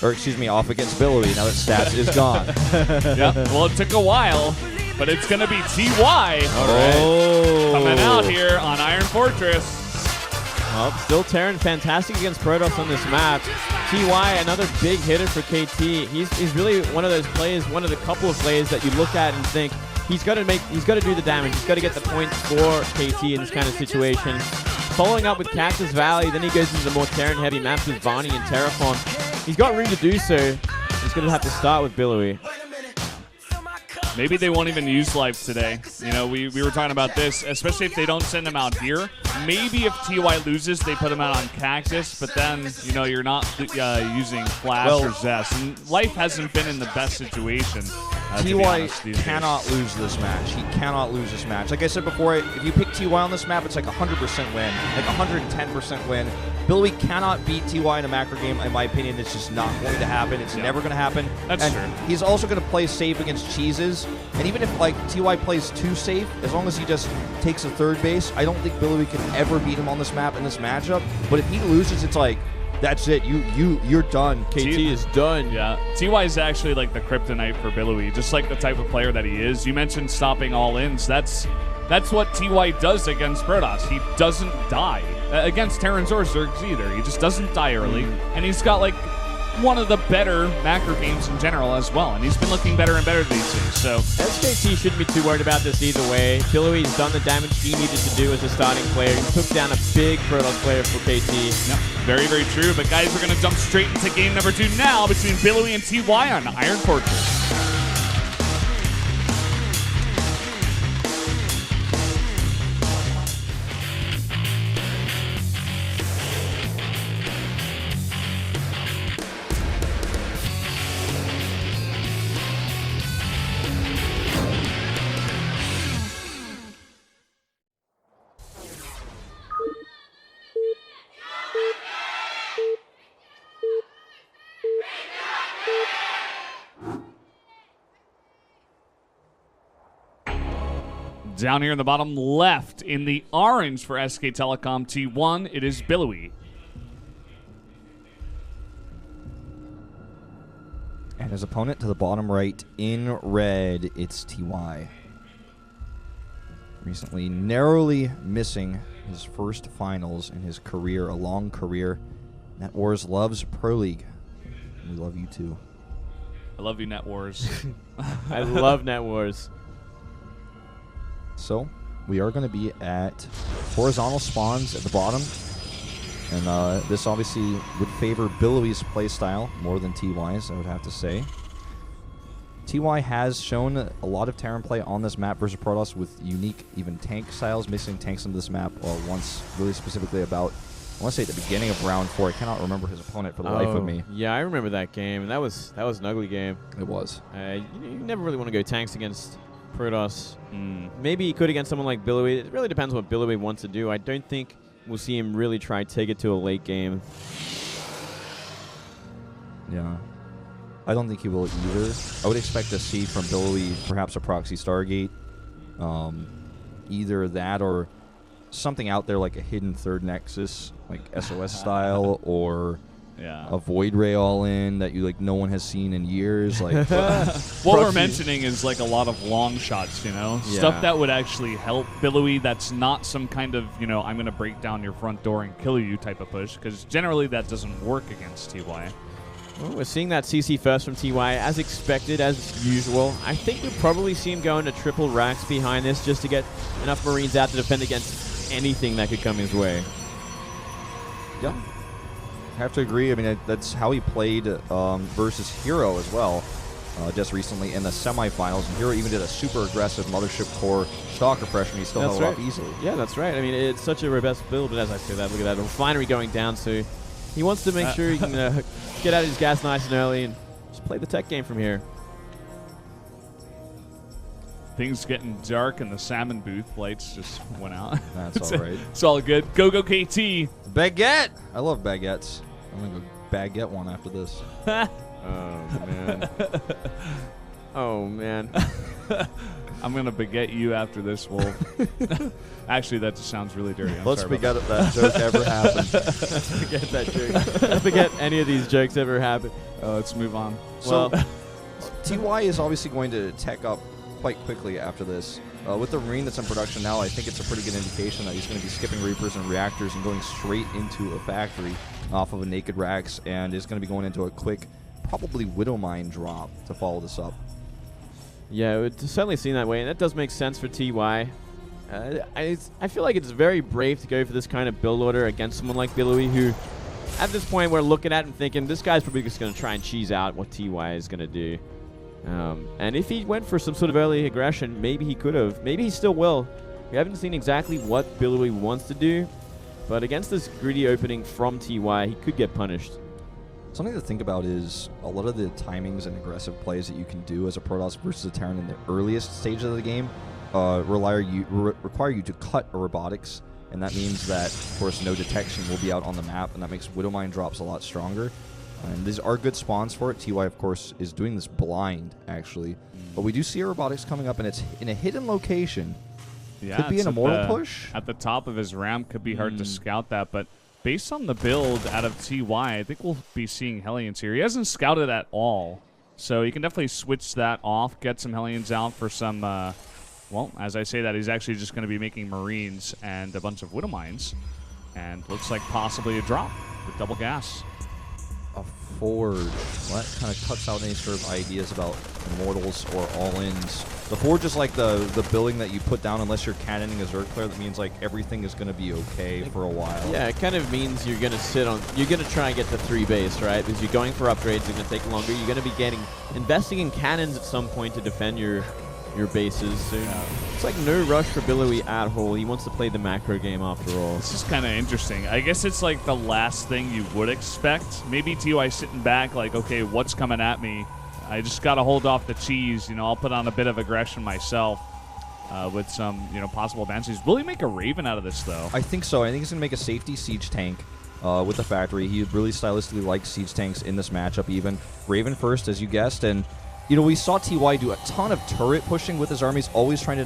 or excuse me, off against Billowy. Now that Stats is gone. Yep. Well, it took a while, but it's going to be TY coming out here on Iron Fortress. Well, still Terran fantastic against Protoss on this map. TY, another big hitter for KT. He's really one of those players, one of the couple of players that you look at and think he's got to do the damage. He's got to get the points for KT in this kind of situation. Following up with Cactus Valley, then he goes into the more Terran-heavy maps with Varney and Terraform. He's got room to do so. He's going to have to start with Billowy. Maybe they won't even use life today. You know, we were talking about this, especially if they don't send him out here. Maybe if TY loses, they put him out on Cactus, but then, you know, you're not using Flash or Zest. And life hasn't been in the best situation. TY cannot lose this match. He cannot lose this match. Like I said before, if you pick TY on this map, it's like 100% win, like 110% win. Billowy cannot beat TY in a macro game. In my opinion, it's just not going to happen. It's never going to happen. That's true. He's also going to play safe against Cheeses. And even if like TY plays too safe, as long as he just takes a third base, I don't think Billowy can ever beat him on this map in this matchup. But if he loses, it's like, that's it. You're done. KT is done. Yeah. TY is actually like the kryptonite for Billowy, just like the type of player that he is. You mentioned stopping all-ins. That's what TY does against Protoss. He doesn't die. Against Terrans or Zergs either. He just doesn't die early. And he's got like one of the better macro games in general as well. And he's been looking better and better these days. So SKT shouldn't be too worried about this either way. Billowy's done the damage he needed to do as a starting player. He took down a big Protoss player for KT. Yep. Very, very true. But guys, we're going to jump straight into game number 2 now between Billowy and TY on Iron Fortress. Down here in the bottom left, in the orange for SK Telecom T1, it is Billowy. And his opponent to the bottom right in red, it's TY. Recently narrowly missing his first finals in his career, a long career. Net Wars loves Pro League. We love you too. I love you, Net Wars. I love Net Wars. So, we are going to be at horizontal spawns at the bottom. And this obviously would favor Billowy's playstyle more than TY's, I would have to say. TY has shown a lot of Terran play on this map versus Protoss with unique, even tank styles, mixing tanks into this map once really specifically about, I want to say at the beginning of round 4. I cannot remember his opponent for the life of me. Yeah, I remember that game. And that was an ugly game. It was. You never really want to go tanks against Protoss. Maybe he could against someone like Billowy. It really depends what Billowy wants to do. I don't think we'll see him really try to take it to a late game. Yeah. I don't think he will either. I would expect to see from Billowy perhaps a proxy Stargate. Either that or something out there like a hidden third nexus, like SOS style, or a Void Ray all-in that you no one has seen in years. Like what we're mentioning is like a lot of long shots, you know, stuff that would actually help Billowy. That's not some kind of I'm going to break down your front door and kill you type of push, because generally that doesn't work against TY. Well, we're seeing that CC first from TY, as expected, as usual. I think we'll probably see him go into triple racks behind this just to get enough Marines out to defend against anything that could come his way. Yeah. I have to agree. I mean, that's how he played versus Hero as well just recently in the semifinals. And Hero even did a super aggressive Mothership Core stock refresh, and he still held off easily. Yeah, that's right. I mean, it's such a robust build, but as I say that, look at that. The refinery going down, so he wants to make sure he can get out his gas nice and early and just play the tech game from here. Things getting dark in the salmon booth. Lights just went out. That's all right. It's all good. Go KT. Baguette! I love baguettes. I'm going to go baguette one after this. Oh, man. Oh, man. I'm going to baguette you after this, Wolf. Actually, that just sounds really dirty. Let's forget if that joke ever happened. Let's forget that joke. Let's forget any of these jokes ever happened. Let's move on. So, TY is obviously going to tech up quite quickly after this. With the Marine that's in production now, I think it's a pretty good indication that he's going to be skipping Reapers and Reactors and going straight into a factory off of a Naked Rax, and is going to be going into a quick, probably Widowmine drop to follow this up. Yeah, it's certainly seen that way, and that does make sense for TY. I feel like it's very brave to go for this kind of build order against someone like Billowy, who at this point we're looking at and thinking this guy's probably just going to try and cheese out what TY is going to do. And if he went for some sort of early aggression, maybe he could have. Maybe he still will. We haven't seen exactly what Billowy wants to do, but against this greedy opening from TY, he could get punished. Something to think about is a lot of the timings and aggressive plays that you can do as a Protoss versus a Terran in the earliest stages of the game require you to cut a robotics, and that means that, of course, no detection will be out on the map, and that makes Widowmine drops a lot stronger. And these are good spawns for it. TY, of course, is doing this blind, actually. But we do see a robotics coming up, and it's in a hidden location. Yeah, could be an immortal push. At the top of his ramp, could be hard to scout that, but based on the build out of TY, I think we'll be seeing Hellions here. He hasn't scouted at all, so you can definitely switch that off, get some Hellions out for some, well, as I say that, he's actually just going to be making Marines and a bunch of Widowmines, and looks like possibly a drop with double gas. A Forge. Well, that kind of cuts out any sort of ideas about Immortals or All-Ins. The Forge is like the building that you put down unless you're cannoning a Zerg player. That means like everything is going to be okay for a while. Yeah, it kind of means you're going to sit on, you're going to try and get the 3 base, right? Because you're going for upgrades, they're going to take longer. You're going to be investing in cannons at some point to defend your bases. So it's like no rush for Billowy at all. He wants to play the macro game after all. This is kind of interesting. I guess it's like the last thing you would expect. Maybe TY sitting back like, okay, what's coming at me? I just got to hold off the cheese. You know, I'll put on a bit of aggression myself with some, possible advances. Will he make a Raven out of this, though? I think so. I think he's going to make a safety siege tank with the factory. He really stylistically likes siege tanks in this matchup even. Raven first, as you guessed, and we saw TY do a ton of turret pushing with his armies, always trying to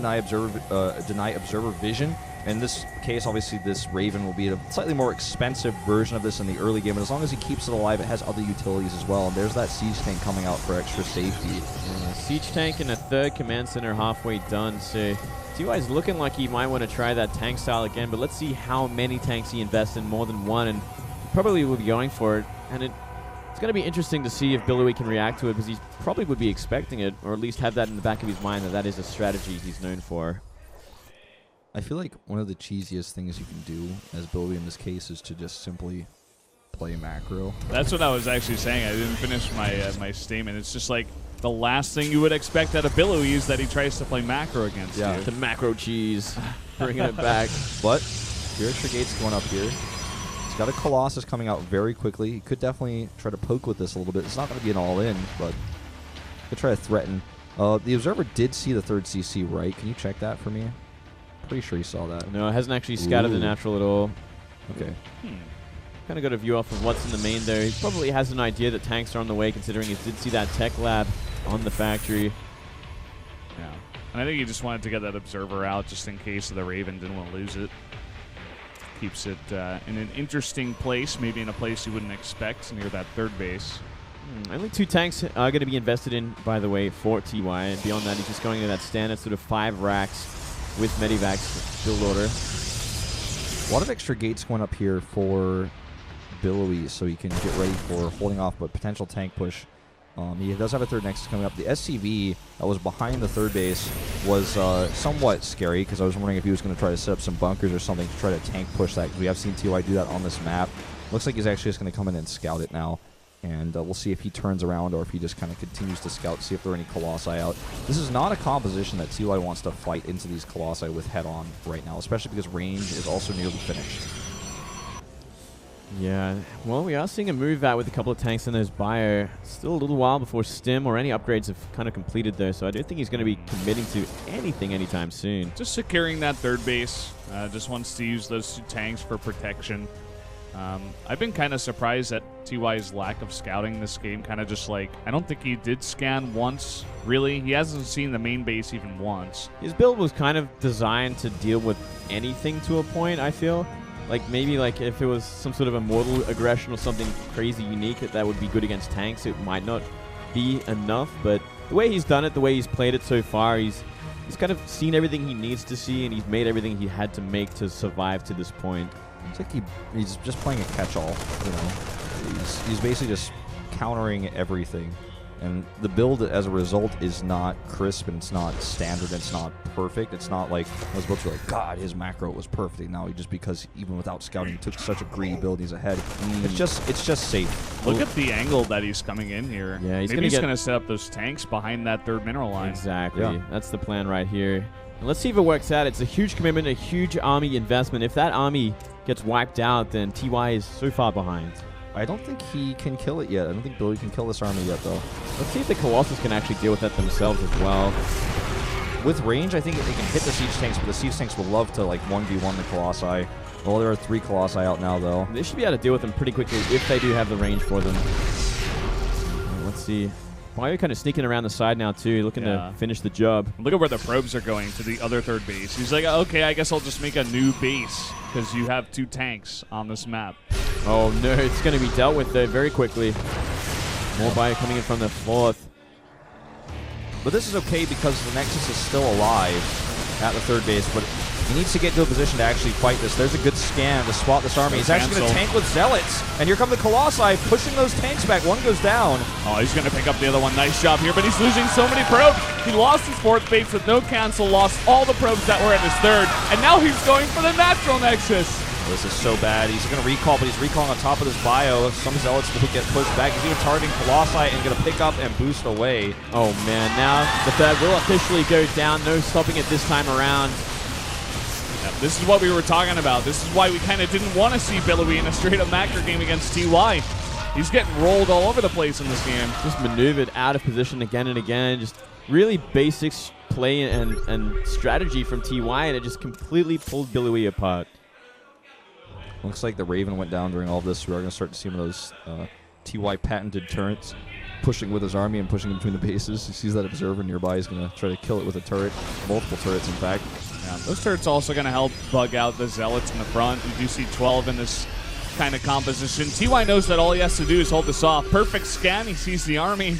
deny observer vision. In this case, obviously, this Raven will be a slightly more expensive version of this in the early game, but as long as he keeps it alive, it has other utilities as well. And there's that siege tank coming out for extra safety. Yeah, siege tank and a third command center halfway done. So TY's looking like he might want to try that tank style again, but let's see how many tanks he invests in, more than one, and probably will be going for it. And it's going to be interesting to see if Billowy can react to it, because he probably would be expecting it, or at least have that in the back of his mind that is a strategy he's known for. I feel like one of the cheesiest things you can do as Billowy in this case is to just simply play macro. That's what I was actually saying. I didn't finish my statement. It's just like the last thing you would expect out of Billowy is that he tries to play macro against you. The macro cheese. Bringing it back. But your extra gate's going up here. Got a Colossus coming out very quickly. He could definitely try to poke with this a little bit. It's not going to be an all-in, but could try to threaten. The Observer did see the third CC, right? Can you check that for me? Pretty sure he saw that. No, it hasn't actually scouted the natural at all. Okay. Kind of got a view off of what's in the main there. He probably has an idea that tanks are on the way, considering he did see that tech lab on the factory. Yeah. And I think he just wanted to get that Observer out just in case the Raven didn't want to lose it. Keeps it in an interesting place, maybe in a place you wouldn't expect, near that third base. Only 2 tanks are going to be invested in, by the way, for TY, and beyond that, he's just going to that standard sort of 5 racks with Medivacs build order. A lot of extra gates going up here for Billowy, so he can get ready for holding off a potential tank push. He does have a third Nexus coming up. The SCV that was behind the third base was somewhat scary, because I was wondering if he was going to try to set up some bunkers or something to try to tank push that, because we have seen TY do that on this map. Looks like he's actually just going to come in and scout it now, and we'll see if he turns around or if he just kind of continues to scout, see if there are any Colossi out. This is not a composition that TY wants to fight into these Colossi with head-on right now, especially because range is also nearly finished. Yeah, well, we are seeing a move out with a couple of tanks in those bio. Still a little while before Stim or any upgrades have kind of completed, though, so I don't think he's going to be committing to anything anytime soon. Just securing that third base. Just wants to use those 2 tanks for protection. I've been kind of surprised at TY's lack of scouting this game. Kind of just like, I don't think he did scan once, really. He hasn't seen the main base even once. His build was kind of designed to deal with anything to a point, I feel. Like maybe like if it was some sort of immortal aggression or something crazy unique that would be good against tanks, it might not be enough. But the way he's done it, the way he's played it so far, he's kind of seen everything he needs to see, and he's made everything he had to make to survive to this point. It's like he's just playing a catch-all, you know. He's basically just countering everything. And the build, as a result, is not crisp, and it's not standard, and it's not perfect. It's not like I was about to be like, God, his macro was perfect. Now, just because even without scouting, he took such a greedy build, he's ahead. It's just safe. Look at the angle that he's coming in here. Yeah, Maybe he's going to set up those tanks behind that third mineral line. Exactly. Yeah. That's the plan right here. And let's see if it works out. It's a huge commitment, a huge army investment. If that army gets wiped out, then TY is so far behind. I don't think he can kill it yet. I don't think Billy can kill this army yet, though. Let's see if the Colossus can actually deal with that themselves as well. With range, I think they can hit the siege tanks, but the siege tanks would love to like 1v1 the Colossi. Well, there are 3 Colossi out now, though. They should be able to deal with them pretty quickly if they do have the range for them. Let's see. Bio kind of sneaking around the side now, too, looking to finish the job. Look at where the probes are going, to the other third base. He's like, okay, I guess I'll just make a new base because you have 2 tanks on this map. Oh, no, it's going to be dealt with, though, very quickly. More Bio coming in from the 4th. But this is okay because the Nexus is still alive at the third base, but he needs to get to a position to actually fight this. There's a good scan to spot this army. He's actually going to tank with Zealots. And here come the Colossi pushing those tanks back. One goes down. Oh, he's going to pick up the other one. Nice job here, but he's losing so many probes. He lost his 4th base with no cancel, lost all the probes that were at his 3rd, and now he's going for the natural Nexus. This is so bad. He's going to recall, but he's recalling on top of this bio. Some Zealots will get pushed back. He's even targeting Colossi and going to pick up and boost away. Oh, man. Now the 3rd will officially go down. No stopping it this time around. This is what we were talking about. This is why we kind of didn't want to see Billowy in a straight-up macro game against TY. He's getting rolled all over the place in this game. Just maneuvered out of position again and again. Just really basic play and strategy from TY, and it just completely pulled Billowy apart. Looks like the Raven went down during all this. We are going to start to see one of those TY patented turrets pushing with his army and pushing between the bases. He sees that observer nearby. He's going to try to kill it with a turret. Multiple turrets, in fact. Yeah, those turrets also going to help bug out the Zealots in the front. We do see 12 in this kind of composition. TY knows that all he has to do is hold this off. Perfect scan. He sees the army.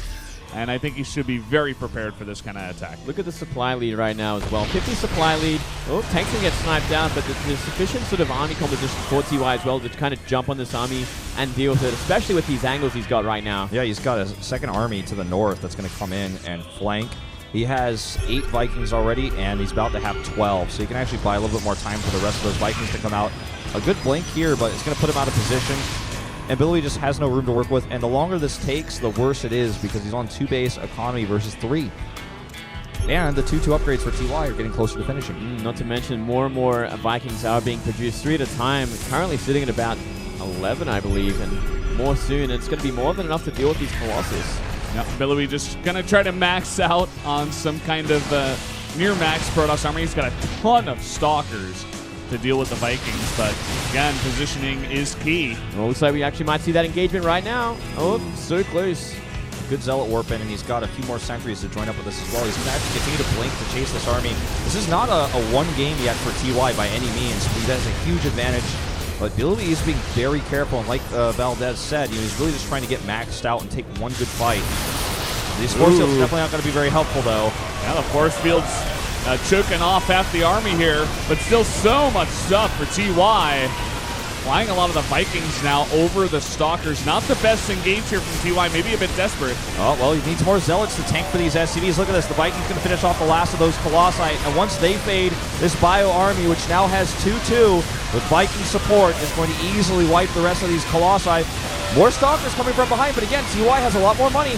And I think he should be very prepared for this kind of attack. Look at the supply lead right now as well. 50 supply lead. Oh, tanks can get sniped down, but there's sufficient sort of army composition for TY as well to kind of jump on this army and deal with it, especially with these angles he's got right now. Yeah, he's got a second army to the north that's going to come in and flank. He has 8 Vikings already, and he's about to have 12, so he can actually buy a little bit more time for the rest of those Vikings to come out. A good blink here, but it's going to put him out of position. And Billy just has no room to work with, and the longer this takes, the worse it is, because he's on 2 base economy versus 3. And the 2-2 upgrades for TY are getting closer to finishing. Not to mention more and more Vikings are being produced 3 at a time, currently sitting at about 11, I believe, and more soon. It's going to be more than enough to deal with these Colossus. Yep, Billowy just going to try to max out on some kind of near-max Protoss army. He's got a ton of Stalkers to deal with the Vikings, but again, positioning is key. Well, looks like we actually might see that engagement right now. Oh, so close. Good Zealot warp in, and he's got a few more sentries to join up with this as well. He's going to actually continue to blink to chase this army. This is not a one game yet for TY by any means. He has a huge advantage, but Billy is being very careful, and like Valdez said, he's really just trying to get maxed out and take one good fight. These force fields definitely not going to be very helpful, though. Yeah, the force fields choking off half the army here, but still so much stuff for TY. Flying a lot of the Vikings now over the Stalkers. Not the best engage here from TY, maybe a bit desperate. Oh, well, he needs more Zealots to tank for these SCVs. Look at this, the Vikings going to finish off the last of those Colossi, and once they fade, this Bio army, which now has 2-2, with Viking support, is going to easily wipe the rest of these Colossi. More Stalkers coming from behind, but again, TY has a lot more money.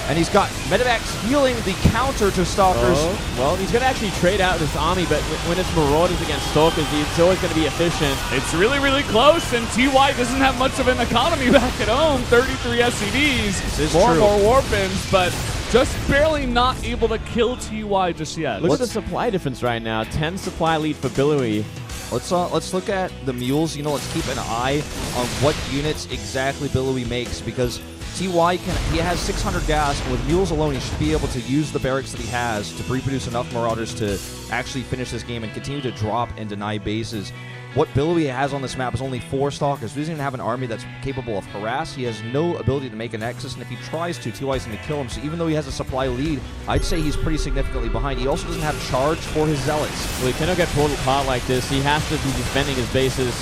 And he's got Medivacs healing the counter to Stalkers. Oh, well, he's going to actually trade out this army, but when it's Marauders against Stalkers, it's always going to be efficient. It's really, really close, and TY doesn't have much of an economy back at home. 33 SCVs, more and more Warpins, but just barely not able to kill TY just yet. Look at the supply difference right now. 10 supply lead for Billowy. Let's look at the mules. Let's keep an eye on what units exactly Billowy makes, because TY he has 600 gas, and with mules alone, he should be able to use the barracks that he has to reproduce enough marauders to actually finish this game and continue to drop and deny bases. What Billowy has on this map is only 4 stalkers. He doesn't even have an army that's capable of harass. He has no ability to make a nexus, and if he tries to, TY's going to kill him. So even though he has a supply lead, I'd say he's pretty significantly behind. He also doesn't have charge for his zealots. Well, he cannot get portal caught like this. He has to be defending his bases.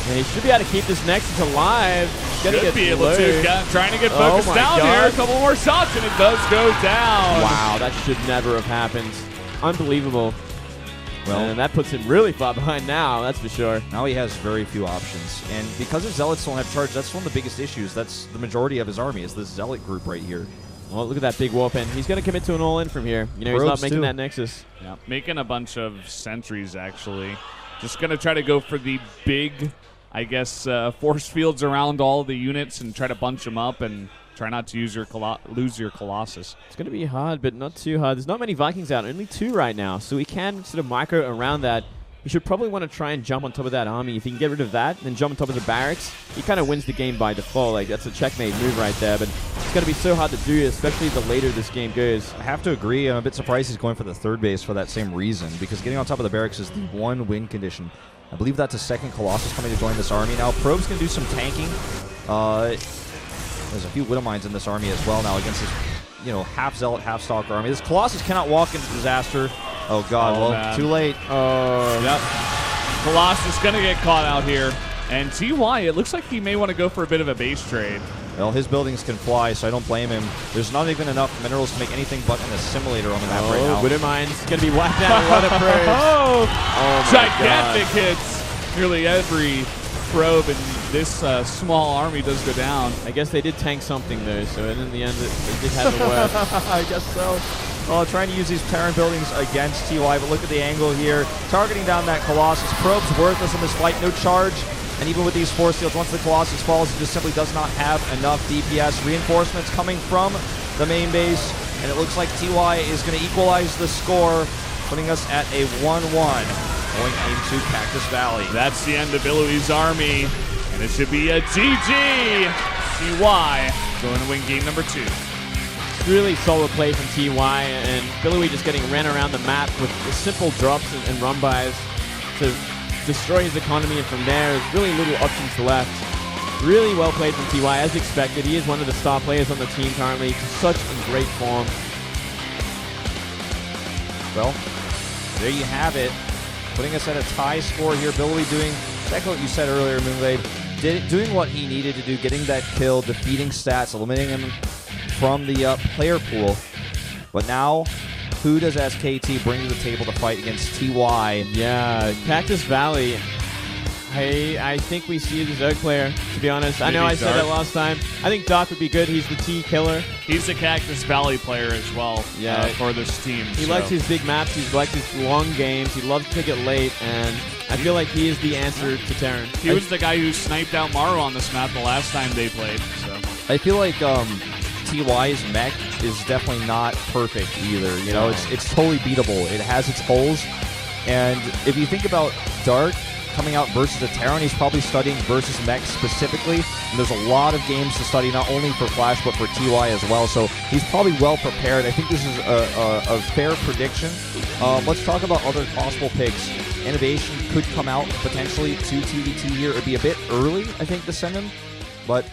And he should be able to keep this nexus alive. Should be able to. Trying to get focused down here. A couple more shots, and it does go down. Wow, that should never have happened. Unbelievable. Well, and that puts him really far behind now, that's for sure. Now he has very few options. And because his zealots don't have charge, that's one of the biggest issues. That's the majority of his army, is this zealot group right here. Well, look at that big warp in. He's going to commit to an all-in from here. You know, he's not making that nexus. Yeah, making a bunch of sentries, actually. Just going to try to go for the big, I guess, force fields around all the units and try to bunch them up and try not to use lose your Colossus. It's going to be hard, but not too hard. There's not many Vikings out, only 2 right now, so he can sort of micro around that. You should probably want to try and jump on top of that army. If he can get rid of that, then jump on top of the barracks, he kind of wins the game by default. Like, that's a checkmate move right there, but it's going to be so hard to do, especially the later this game goes. I have to agree. I'm a bit surprised he's going for the 3rd base for that same reason, because getting on top of the barracks is the 1 win condition. I believe that's a 2nd Colossus coming to join this army. Now, Probe's going to do some tanking. There's a few Widow Mines in this army as well now against this, half Zealot, half Stalker army. This Colossus cannot walk into disaster. Oh, God. Man. Too late. Yep. Colossus going to get caught out here. And TY, it looks like he may want to go for a bit of a base trade. Well, his buildings can fly, so I don't blame him. There's not even enough minerals to make anything but an assimilator on the map right now. Widow Mines going to be wiped out. What a probe. Oh, gigantic hits. Nearly every probe in this small army does go down. I guess they did tank something, though, so in the end, it did have a work. I guess so. Oh, trying to use these Terran buildings against TY, but look at the angle here. Targeting down that Colossus. Probe's worthless in this fight, no charge. And even with these force fields, once the Colossus falls, it just simply does not have enough DPS. Reinforcements coming from the main base, and it looks like TY is going to equalize the score, putting us at a 1-1 going into Cactus Valley. That's the end of Billowy's army, and it should be a GG. TY going to win game number 2. Really solid play from TY, and Billowy just getting ran around the map with simple drops and run-bys to destroy his economy, and from there, there's really little options left. Really well played from TY, as expected. He is one of the star players on the team currently, such in great form. Well, there you have it. Putting us at a tie score here. Billowy doing exactly what you said earlier, Moonblade. Doing what he needed to do, getting that kill, defeating stats, eliminating him from the player pool. But now, who does SKT bring to the table to fight against TY? Yeah, Cactus Valley. I think we see the Zerg player, to be honest. I know I said that last time. I think Doc would be good. He's the T killer. He's the Cactus Valley player as well for this team. He likes his big maps. He likes his long games. He loves to take it late, and I feel like he is the answer to Terran. He was the guy who sniped out Maru on this map the last time they played. So I feel like TY's mech is definitely not perfect either. It's totally beatable. It has its holes, and if you think about Dark coming out versus a Terran, he's probably studying versus mech specifically, and there's a lot of games to study, not only for Flash but for TY as well, so he's probably well prepared. I think this is a fair prediction. Let's talk about other possible picks. Innovation could come out potentially to TVT here. It'd be a bit early, I think, to send him, but